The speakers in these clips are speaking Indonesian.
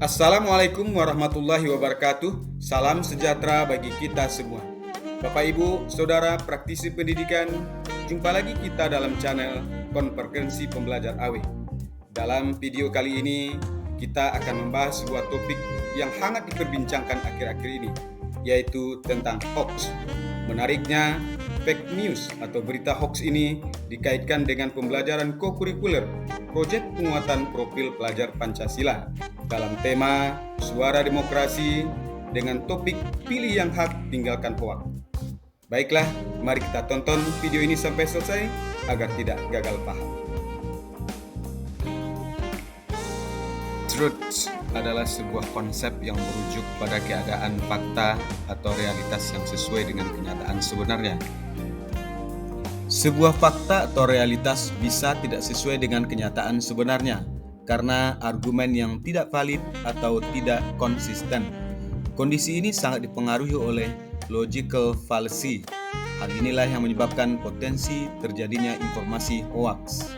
Assalamualaikum warahmatullahi wabarakatuh. Salam sejahtera bagi kita semua. Bapak, Ibu, Saudara, praktisi pendidikan, jumpa lagi kita dalam channel Konvergensi Pembelajar AW. Dalam video kali ini, kita akan membahas sebuah topik yang hangat diperbincangkan akhir-akhir ini, yaitu tentang hoax. Menariknya, fake news atau berita hoax ini dikaitkan dengan pembelajaran kokurikuler proyek penguatan profil pelajar Pancasila dalam tema Suara Demokrasi dengan topik Pilih yang Hak, Tinggalkan Hoak. Baiklah, mari kita tonton video ini sampai selesai agar tidak gagal paham. Truth adalah sebuah konsep yang merujuk pada keadaan fakta atau realitas yang sesuai dengan kenyataan sebenarnya. Sebuah fakta atau realitas bisa tidak sesuai dengan kenyataan sebenarnya karena argumen yang tidak valid atau tidak konsisten. Kondisi ini sangat dipengaruhi oleh logical fallacy. Hal inilah yang menyebabkan potensi terjadinya informasi hoax.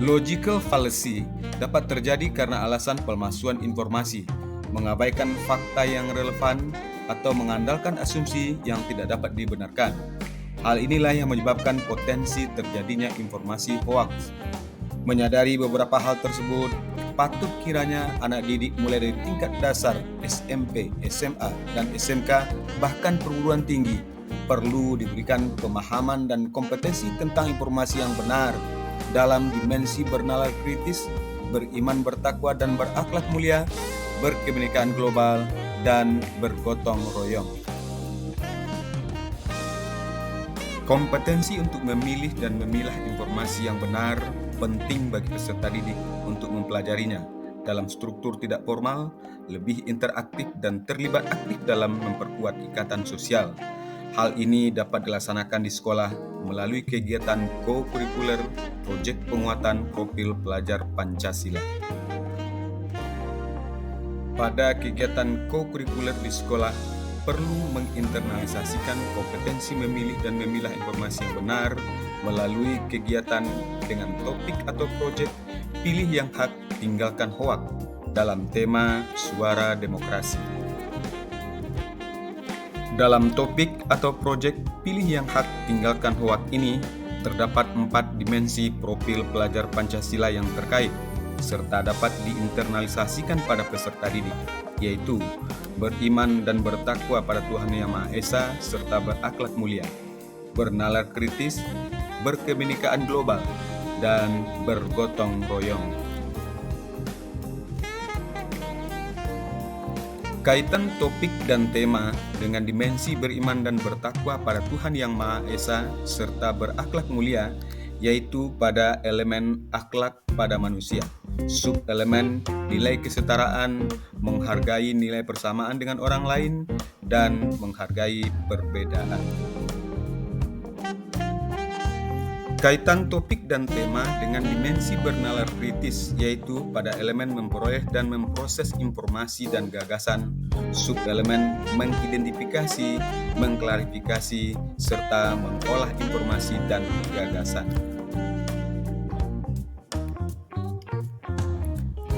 Logical fallacy dapat terjadi karena alasan pemalsuan informasi, mengabaikan fakta yang relevan, atau mengandalkan asumsi yang tidak dapat dibenarkan. Hal inilah yang menyebabkan potensi terjadinya informasi hoax. Menyadari beberapa hal tersebut, patut kiranya anak didik mulai dari tingkat dasar SMP, SMA, dan SMK, bahkan perguruan tinggi, perlu diberikan pemahaman dan kompetensi tentang informasi yang benar dalam dimensi bernalar kritis, beriman bertakwa dan berakhlak mulia, berkebinekaan global, dan bergotong royong. Kompetensi untuk memilih dan memilah informasi yang benar penting bagi peserta didik untuk mempelajarinya dalam struktur tidak formal, lebih interaktif dan terlibat aktif dalam memperkuat ikatan sosial. Hal ini dapat dilaksanakan di sekolah melalui kegiatan kokurikuler proyek penguatan profil pelajar Pancasila. Pada kegiatan kokurikuler di sekolah, perlu menginternalisasikan kompetensi memilih dan memilah informasi yang benar melalui kegiatan dengan topik atau proyek Pilih yang Hak, Tinggalkan Hoak dalam tema Suara Demokrasi. Dalam topik atau proyek Pilih yang Hak, Tinggalkan Hoak ini terdapat 4 dimensi profil pelajar Pancasila yang terkait serta dapat diinternalisasikan pada peserta didik, yaitu beriman dan bertakwa pada Tuhan Yang Maha Esa serta berakhlak mulia, bernalar kritis, berkebinekaan global, dan bergotong royong. Kaitan topik dan tema dengan dimensi beriman dan bertakwa pada Tuhan Yang Maha Esa serta berakhlak mulia, yaitu pada elemen akhlak pada manusia, sub-elemen nilai kesetaraan, menghargai nilai persamaan dengan orang lain, dan menghargai perbedaan. Kaitan topik dan tema dengan dimensi bernalar kritis, yaitu pada elemen memperoleh dan memproses informasi dan gagasan, sub-elemen mengidentifikasi, mengklarifikasi, serta mengolah informasi dan gagasan.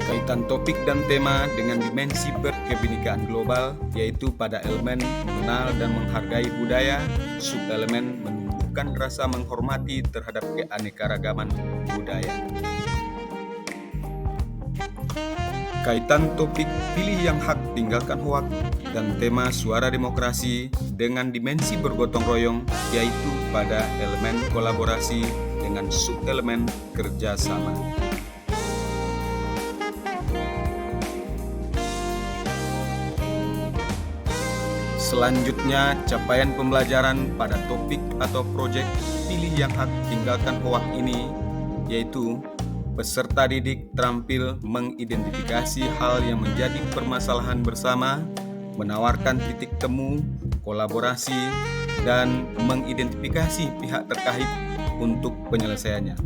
Kaitan topik dan tema dengan dimensi berkebinekaan global, yaitu pada elemen mengenal dan menghargai budaya, sub-elemen menumbuhkan rasa menghormati terhadap keanekaragaman budaya. Kaitan topik Pilih yang Hak, Tinggalkan Hoak dan tema Suara Demokrasi dengan dimensi bergotong royong, yaitu pada elemen kolaborasi dengan sub-elemen kerjasama. Selanjutnya, capaian pembelajaran pada topik atau proyek Pilih yang Hak, Tinggalkan Hoak ini, yaitu peserta didik terampil mengidentifikasi hal yang menjadi permasalahan bersama, menawarkan titik temu, kolaborasi, dan mengidentifikasi pihak terkait untuk penyelesaiannya,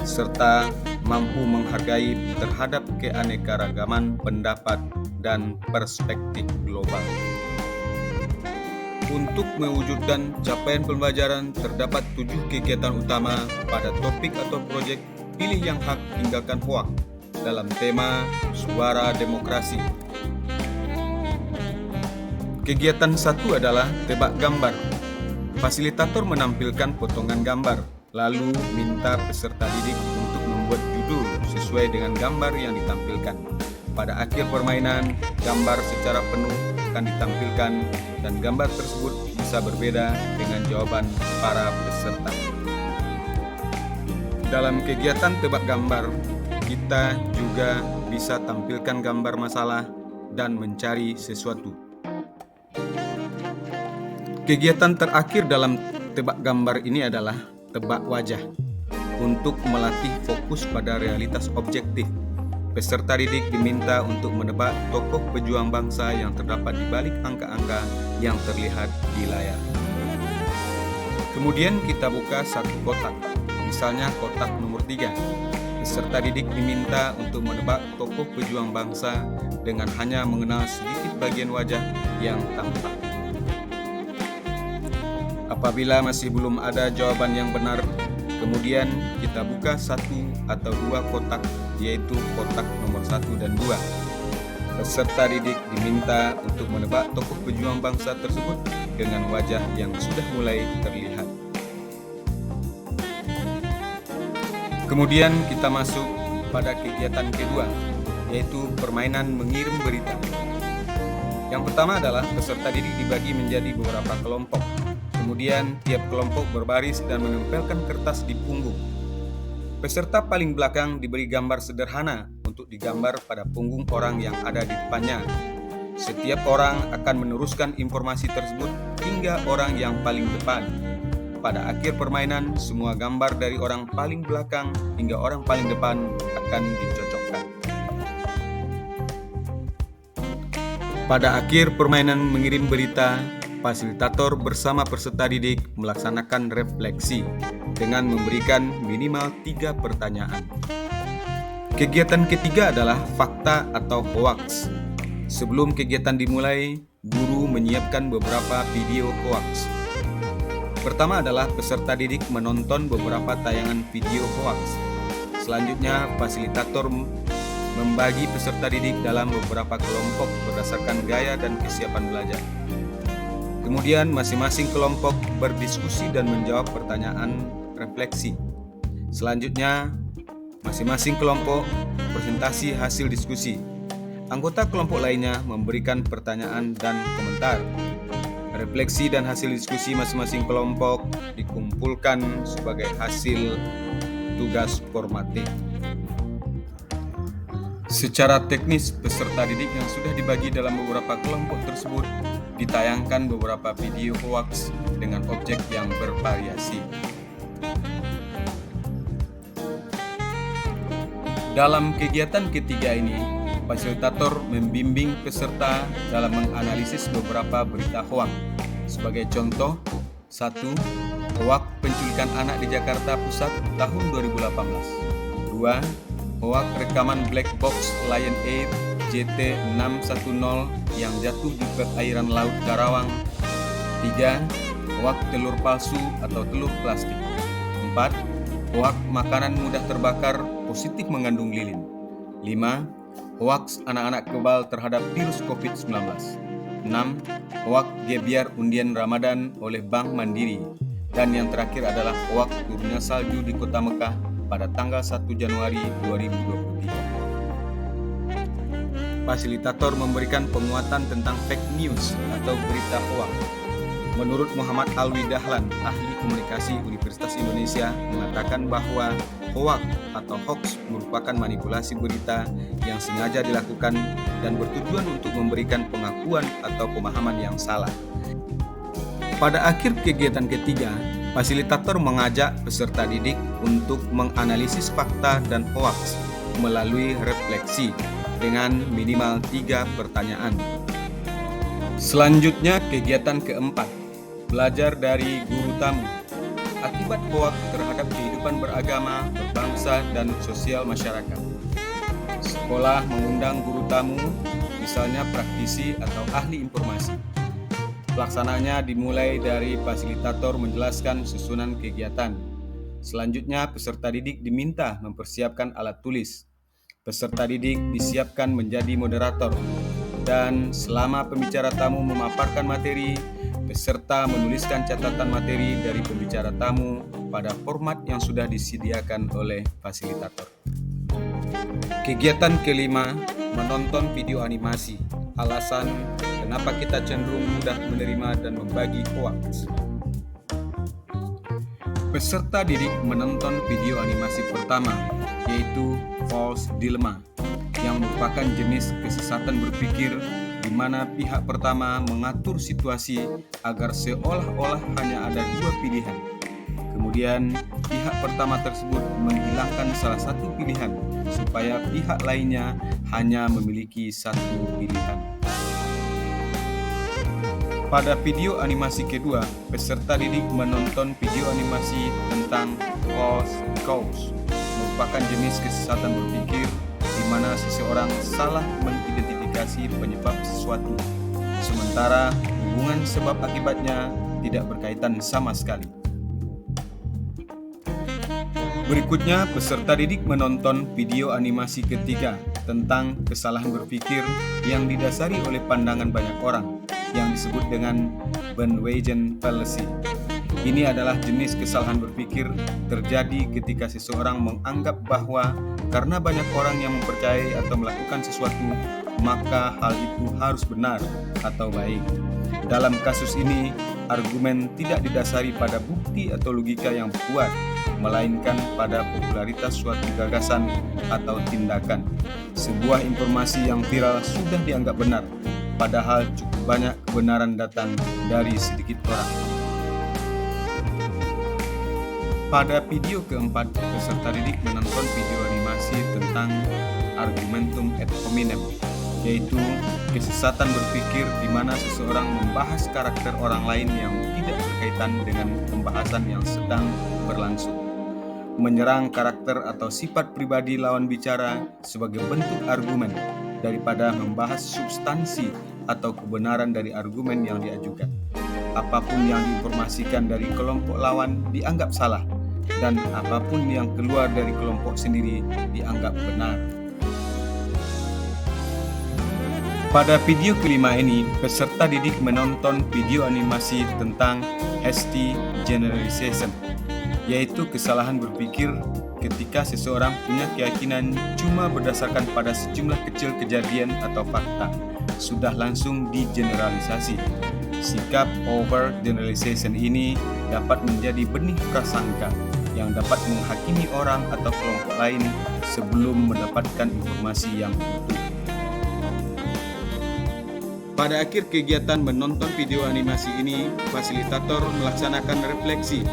serta mampu menghargai terhadap keanekaragaman pendapat dan perspektif global. Untuk mewujudkan capaian pembelajaran, terdapat 7 kegiatan utama pada topik atau proyek Pilih yang Hak, Tinggalkan Hoak. dalam tema Suara Demokrasi. Kegiatan satu adalah tebak gambar. Fasilitator menampilkan potongan gambar, lalu minta peserta didik untuk membuat judul sesuai dengan gambar yang ditampilkan. Pada akhir permainan, gambar secara penuh akan ditampilkan dan gambar tersebut bisa berbeda dengan jawaban para peserta. Dalam kegiatan tebak gambar, kita juga bisa tampilkan gambar masalah dan mencari sesuatu. Kegiatan terakhir dalam tebak gambar ini adalah tebak wajah. Untuk melatih fokus pada realitas objektif, peserta didik diminta untuk menebak tokoh pejuang bangsa yang terdapat di balik angka-angka yang terlihat di layar. Kemudian kita buka satu kotak, misalnya kotak nomor 3. Peserta didik diminta untuk menebak tokoh pejuang bangsa dengan hanya mengenal sedikit bagian wajah yang tampak. Apabila masih belum ada jawaban yang benar, kemudian kita buka satu atau dua kotak, yaitu kotak nomor 1 dan 2. Peserta didik diminta untuk menebak tokoh pejuang bangsa tersebut dengan wajah yang sudah mulai terlihat. Kemudian kita masuk pada kegiatan kedua, yaitu permainan mengirim berita. Yang pertama adalah peserta didik dibagi menjadi beberapa kelompok. Kemudian tiap kelompok berbaris dan menempelkan kertas di punggung. Peserta paling belakang diberi gambar sederhana untuk digambar pada punggung orang yang ada di depannya. Setiap orang akan meneruskan informasi tersebut hingga orang yang paling depan. Pada akhir permainan, semua gambar dari orang paling belakang hingga orang paling depan akan dicocokkan. Pada akhir permainan mengirim berita, fasilitator bersama peserta didik melaksanakan refleksi dengan memberikan minimal 3 pertanyaan. Kegiatan ketiga adalah fakta atau hoaks. Sebelum kegiatan dimulai, guru menyiapkan beberapa video hoaks. Pertama adalah peserta didik menonton beberapa tayangan video hoaks. Selanjutnya, fasilitator membagi peserta didik dalam beberapa kelompok berdasarkan gaya dan kesiapan belajar. Kemudian masing-masing kelompok berdiskusi dan menjawab pertanyaan refleksi. Selanjutnya, masing-masing kelompok presentasi hasil diskusi. Anggota kelompok lainnya memberikan pertanyaan dan komentar. Refleksi dan hasil diskusi masing-masing kelompok dikumpulkan sebagai hasil tugas formatif. Secara teknis, peserta didik yang sudah dibagi dalam beberapa kelompok tersebut ditayangkan beberapa video hoaks dengan objek yang bervariasi. Dalam kegiatan ketiga ini, fasilitator membimbing peserta dalam menganalisis beberapa berita hoaks. Sebagai contoh, 1. Hoaks penculikan anak di Jakarta Pusat tahun 2018. 2. Hoaks rekaman black box Lion Air JT610 yang jatuh di perairan Laut Karawang. 3. Hoaks telur palsu atau telur plastik. 4. Hoaks makanan mudah terbakar positif mengandung lilin. 5. Hoaks anak-anak kebal terhadap virus COVID-19. 6. Hoaks gebyar undian Ramadan oleh Bank Mandiri. Dan yang terakhir adalah hoaks turunnya salju di kota Mekah pada tanggal 1 Januari 2023. Fasilitator memberikan penguatan tentang fake news atau berita hoaks. Menurut Muhammad Alwi Dahlan, ahli komunikasi Universitas Indonesia, mengatakan bahwa hoaks atau hoax merupakan manipulasi berita yang sengaja dilakukan dan bertujuan untuk memberikan pengakuan atau pemahaman yang salah. Pada akhir kegiatan ketiga, fasilitator mengajak peserta didik untuk menganalisis fakta dan hoaks melalui refleksi dengan minimal 3 pertanyaan. Selanjutnya, kegiatan keempat, belajar dari guru tamu. Akibat hoaks terhadap kehidupan beragama, berbangsa, dan sosial masyarakat. Sekolah mengundang guru tamu, misalnya praktisi atau ahli informasi. Pelaksanaannya dimulai dari fasilitator menjelaskan susunan kegiatan. Selanjutnya, peserta didik diminta mempersiapkan alat tulis. Peserta didik disiapkan menjadi moderator, dan selama pembicara tamu memaparkan materi, peserta menuliskan catatan materi dari pembicara tamu pada format yang sudah disediakan oleh fasilitator. Kegiatan kelima, menonton video animasi. Alasan kenapa kita cenderung mudah menerima dan membagi hoaks. Peserta didik menonton video animasi pertama, yaitu False Dilemma, yang merupakan jenis kesesatan berpikir di mana pihak pertama mengatur situasi agar seolah-olah hanya ada dua pilihan. Kemudian, pihak pertama tersebut menghilangkan salah satu pilihan supaya pihak lainnya hanya memiliki satu pilihan. Pada video animasi kedua, peserta didik menonton video animasi tentang Lost Cause, merupakan jenis kesesatan berpikir di mana seseorang salah mengidentifikasi penyebab sesuatu, sementara hubungan sebab akibatnya tidak berkaitan sama sekali. Berikutnya, peserta didik menonton video animasi ketiga tentang kesalahan berpikir yang didasari oleh pandangan banyak orang, yang disebut dengan bandwagon fallacy. Ini adalah jenis kesalahan berpikir terjadi ketika seseorang menganggap bahwa karena banyak orang yang mempercayai atau melakukan sesuatu, maka hal itu harus benar atau baik. Dalam kasus ini, argumen tidak didasari pada bukti atau logika yang kuat, melainkan pada popularitas suatu gagasan atau tindakan. Sebuah informasi yang viral sudah dianggap benar, padahal cukup banyak kebenaran datang dari sedikit orang. Pada video keempat, peserta didik menonton video animasi tentang argumentum ad hominem, yaitu kesesatan berpikir di mana seseorang membahas karakter orang lain yang tidak berkaitan dengan pembahasan yang sedang berlangsung. Menyerang karakter atau sifat pribadi lawan bicara sebagai bentuk argumen daripada membahas substansi atau kebenaran dari argumen yang diajukan. Apapun yang diinformasikan dari kelompok lawan dianggap salah, dan apapun yang keluar dari kelompok sendiri dianggap benar. Pada video kelima ini, peserta didik menonton video animasi tentang hasty generalization, yaitu kesalahan berpikir ketika seseorang punya keyakinan cuma berdasarkan pada sejumlah kecil kejadian atau fakta, sudah langsung digeneralisasi. Sikap over generalization ini dapat menjadi benih prasangka yang dapat menghakimi orang atau kelompok lain sebelum mendapatkan informasi yang utuh. Pada akhir kegiatan menonton video animasi ini, fasilitator melaksanakan refleksi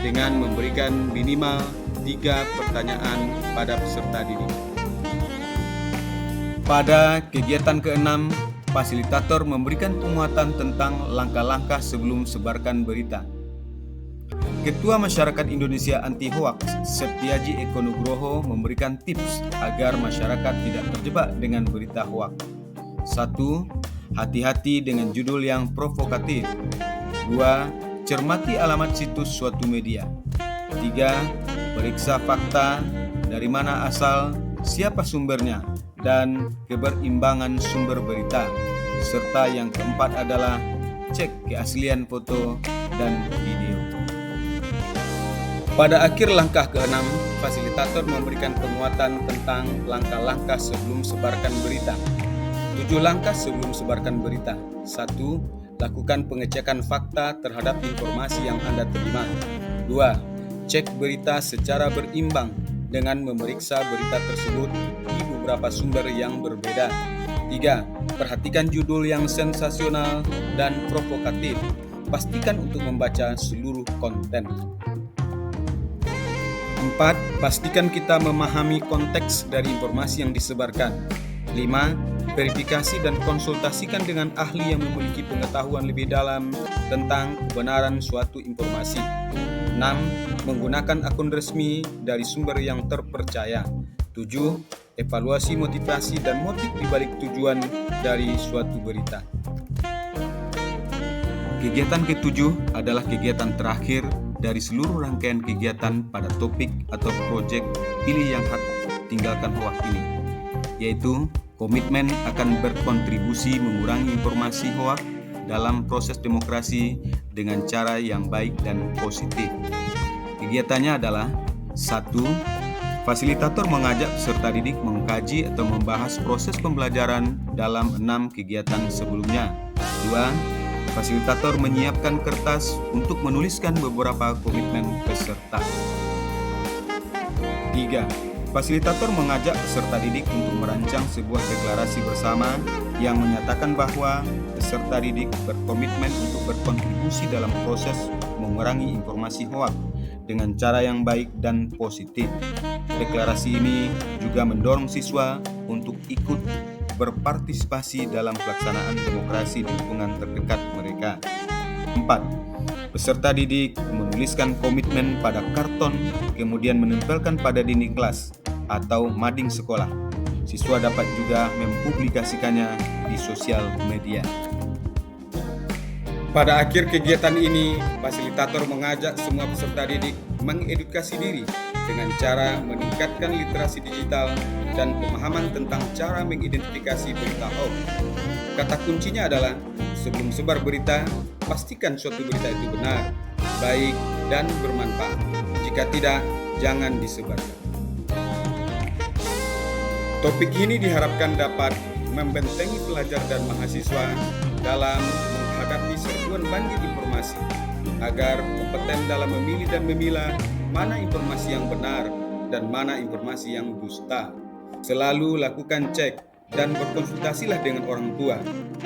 dengan memberikan minimal 3 pertanyaan pada peserta didik. Pada kegiatan ke-6, fasilitator memberikan penguatan tentang langkah-langkah sebelum sebarkan berita. Ketua Masyarakat Indonesia Anti Hoaks, Septiaji Eko Nugroho, memberikan tips agar masyarakat tidak terjebak dengan berita hoaks. 1. Hati-hati dengan judul yang provokatif. 2. Cermati alamat situs suatu media. 3. Periksa fakta, dari mana asal, siapa sumbernya, dan keberimbangan sumber berita. Serta yang keempat adalah cek keaslian foto dan video. Pada akhir langkah ke-6, fasilitator memberikan penguatan tentang langkah-langkah sebelum sebarkan berita. 7 langkah sebelum sebarkan berita. 1. Lakukan pengecekan fakta terhadap informasi yang Anda terima. 2. Cek berita secara berimbang dengan memeriksa berita tersebut di beberapa sumber yang berbeda. 3. Perhatikan judul yang sensasional dan provokatif. Pastikan untuk membaca seluruh konten. 4. Pastikan kita memahami konteks dari informasi yang disebarkan. 5. Verifikasi dan konsultasikan dengan ahli yang memiliki pengetahuan lebih dalam tentang kebenaran suatu informasi. 6. Menggunakan akun resmi dari sumber yang terpercaya. 7. Evaluasi motivasi dan motif dibalik tujuan dari suatu berita. Kegiatan ke-7 adalah kegiatan terakhir dari seluruh rangkaian kegiatan pada topik atau proyek Pilih Yang Hak, Tinggalkan Hoaks ini, yaitu komitmen akan berkontribusi mengurangi informasi hoaks dalam proses demokrasi dengan cara yang baik dan positif. Kegiatannya adalah: 1. Fasilitator mengajak peserta didik mengkaji atau membahas proses pembelajaran dalam 6 kegiatan sebelumnya. 2. Fasilitator menyiapkan kertas untuk menuliskan beberapa komitmen peserta. 3. Fasilitator mengajak peserta didik untuk merancang sebuah deklarasi bersama yang menyatakan bahwa peserta didik berkomitmen untuk berkontribusi dalam proses mengurangi informasi hoaks dengan cara yang baik dan positif. Deklarasi ini juga mendorong siswa untuk ikut berpartisipasi dalam pelaksanaan demokrasi di lingkungan terdekat mereka. 4. Peserta didik menuliskan komitmen pada karton, kemudian menempelkan pada dinding kelas atau mading sekolah. Siswa dapat juga mempublikasikannya di sosial media. Pada akhir kegiatan ini, fasilitator mengajak semua peserta didik mengedukasi diri dengan cara meningkatkan literasi digital dan pemahaman tentang cara mengidentifikasi berita hoax. Kata kuncinya adalah, sebelum sebar berita, pastikan suatu berita itu benar, baik, dan bermanfaat. Jika tidak, jangan disebarkan. Topik ini diharapkan dapat membentengi pelajar dan mahasiswa dalam menghadapi serbuan banjir informasi, agar kompeten dalam memilih dan memilah mana informasi yang benar dan mana informasi yang dusta. Selalu lakukan cek dan berkonsultasilah dengan orang tua,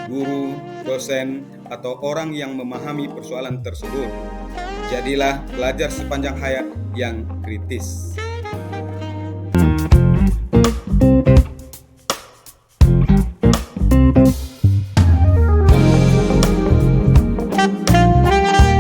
guru, dosen, atau orang yang memahami persoalan tersebut. Jadilah pelajar sepanjang hayat yang kritis.